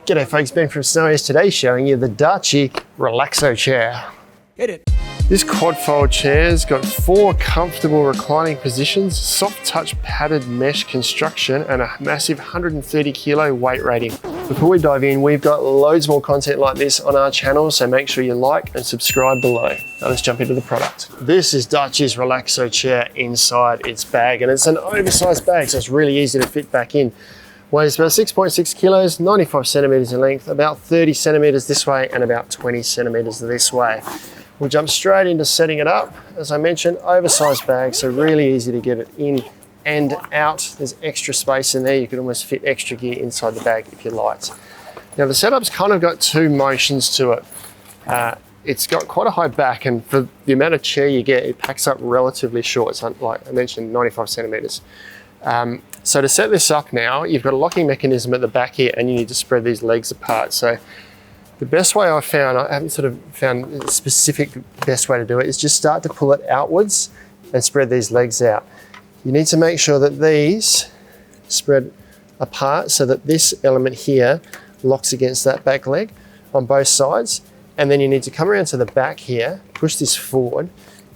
G'day folks, Ben from Snowy's today showing you the Darche Relaxo Chair. Hit it. This quad fold chair's got 4 comfortable reclining positions, soft touch padded mesh construction and a massive 130 kilo weight rating. Before we dive in, we've got loads more content like this on our channel, so make sure you like and subscribe below. Now let's jump into the product. This is Darche's Relaxo Chair inside its bag, and it's an oversized bag, so it's really easy to fit back in. Weighs about 6.6 kilos, 95 centimeters in length, about 30 centimeters this way and about 20 centimeters this way. We'll jump straight into setting it up. As I mentioned, oversized bag, so really easy to get it in and out. There's extra space in there. You can almost fit extra gear inside the bag if you liked. Now the setup's kind of got 2 motions to it. It's got quite a high back, and for the amount of chair you get, it packs up relatively short. It's like I mentioned, 95 centimeters. So to set this up now, you've got a locking mechanism at the back here, and you need to spread these legs apart. So the best way I haven't sort of found a specific best way to do it, is just start to pull it outwards and spread these legs out. You need to make sure that these spread apart so that this element here locks against that back leg on both sides. And then you need to come around to the back here, push this forward,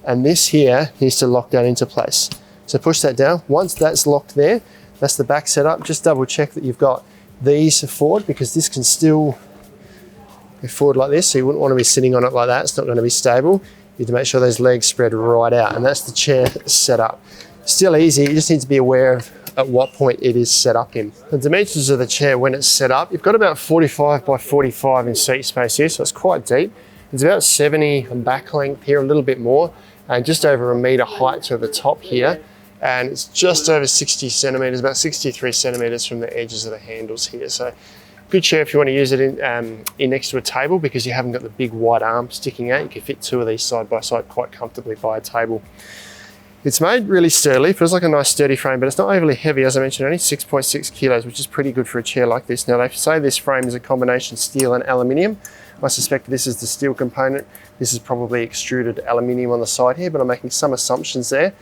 and this here needs to lock down into place. So push that down. Once that's locked there, that's the back setup. Just double check that you've got these forward, because this can still go forward like this. So you wouldn't want to be sitting on it like that. It's not going to be stable. You need to make sure those legs spread right out, and that's the chair set up. Still easy. You just need to be aware of at what point it is set up in. The dimensions of the chair when it's set up, you've got about 45 by 45 in seat space here, so it's quite deep. It's about 70 on back length here, a little bit more, and just over 1 meter height to the top here. And it's just over 60 centimeters, about 63 centimeters from the edges of the handles here. So good chair if you want to use it in next to a table, because you haven't got the big wide arm sticking out. You can fit 2 of these side by side quite comfortably by a table. It's made really sturdily, feels like a nice sturdy frame, but it's not overly heavy. As I mentioned, only 6.6 kilos, which is pretty good for a chair like this. Now they say this frame is a combination steel and aluminium. I suspect this is the steel component. This is probably extruded aluminium on the side here, but I'm making some assumptions there.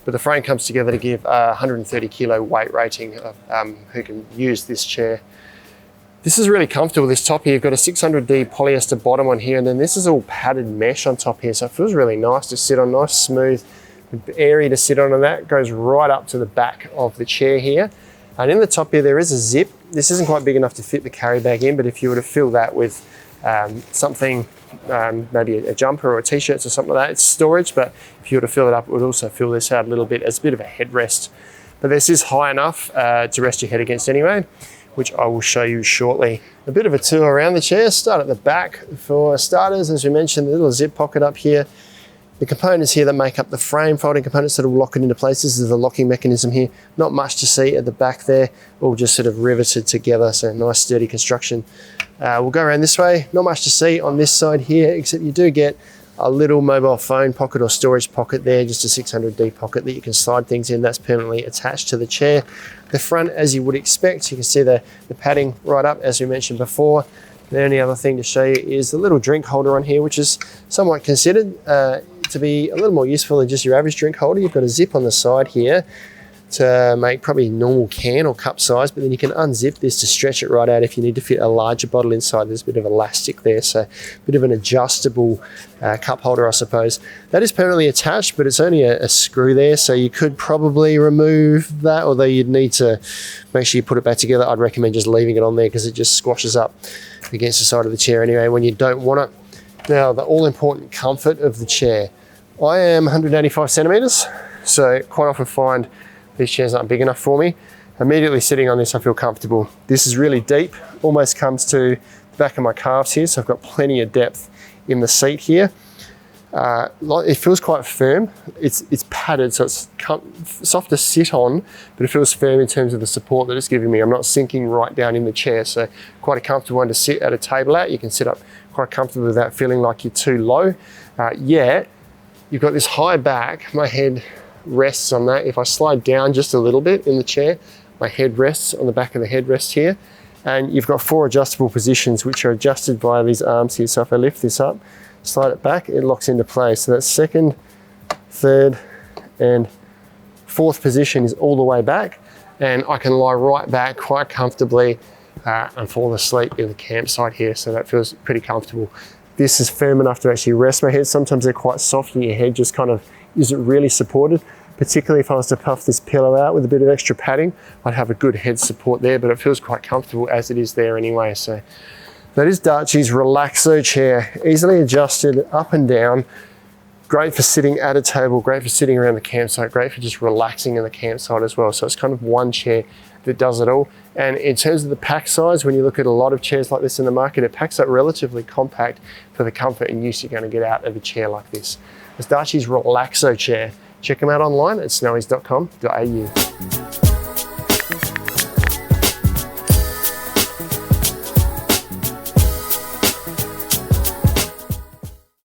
But the frame comes together to give a 130 kilo weight rating of who can use this chair. This is really comfortable, this top here. You've got a 600D polyester bottom on here, and then this is all padded mesh on top here. So it feels really nice to sit on, nice, smooth, airy to sit on, and that goes right up to the back of the chair here. And in the top here, there is a zip. This isn't quite big enough to fit the carry bag in, but if you were to fill that with something, maybe a jumper or a t-shirt or something like that, it's storage, but if you were to fill it up, it would also fill this out a little bit as a bit of a headrest. But this is high enough to rest your head against anyway, which I will show you shortly. A bit of a tour around the chair. Start at the back. For starters, as we mentioned, the little zip pocket up here. The components here that make up the frame, folding components that will lock it into place. This is the locking mechanism here. Not much to see at the back there, all just sort of riveted together, so nice sturdy construction. We'll go around this way. Not much to see on this side here, except you do get a little mobile phone pocket or storage pocket there, just a 600D pocket that you can slide things in. That's permanently attached to the chair. The front, as you would expect, you can see the padding right up, as we mentioned before. The only other thing to show you is the little drink holder on here, which is somewhat considered to be a little more useful than just your average drink holder. You've got a zip on the side here to make probably normal can or cup size, but then you can unzip this to stretch it right out if you need to fit a larger bottle inside. There's a bit of elastic there, so a bit of an adjustable cup holder, I suppose. That is permanently attached, but it's only a screw there, so you could probably remove that, although you'd need to make sure you put it back together. I'd recommend just leaving it on there because it just squashes up against the side of the chair anyway when you don't want it. Now, the all-important comfort of the chair. I am 185 centimeters, so quite often find these chairs aren't big enough for me. Immediately sitting on this, I feel comfortable. This is really deep, almost comes to the back of my calves here, so I've got plenty of depth in the seat here. It feels quite firm. It's padded, so it's soft to sit on, but it feels firm in terms of the support that it's giving me. I'm not sinking right down in the chair, so quite a comfortable one to sit at a table at. You can sit up quite comfortably without feeling like you're too low. Yet, you've got this high back. My head rests on that. If I slide down just a little bit in the chair, my head rests on the back of the headrest here. And you've got 4 adjustable positions which are adjusted via these arms here. So if I lift this up, slide it back, it locks into place. So that's 2nd, 3rd, and 4th position is all the way back. And I can lie right back quite comfortably and fallen asleep in the campsite here. So that feels pretty comfortable. This is firm enough to actually rest my head. Sometimes they're quite soft and your head just kind of isn't really supported. Particularly if I was to puff this pillow out with a bit of extra padding, I'd have a good head support there, but it feels quite comfortable as it is there anyway. So that is Darche's Relaxo Chair, easily adjusted up and down. Great for sitting at a table, great for sitting around the campsite, great for just relaxing in the campsite as well. So it's kind of one chair that does it all. And in terms of the pack size, when you look at a lot of chairs like this in the market, it packs up relatively compact for the comfort and use you're going to get out of a chair like this. It's Darche's Relaxo Chair. Check them out online at snowies.com.au.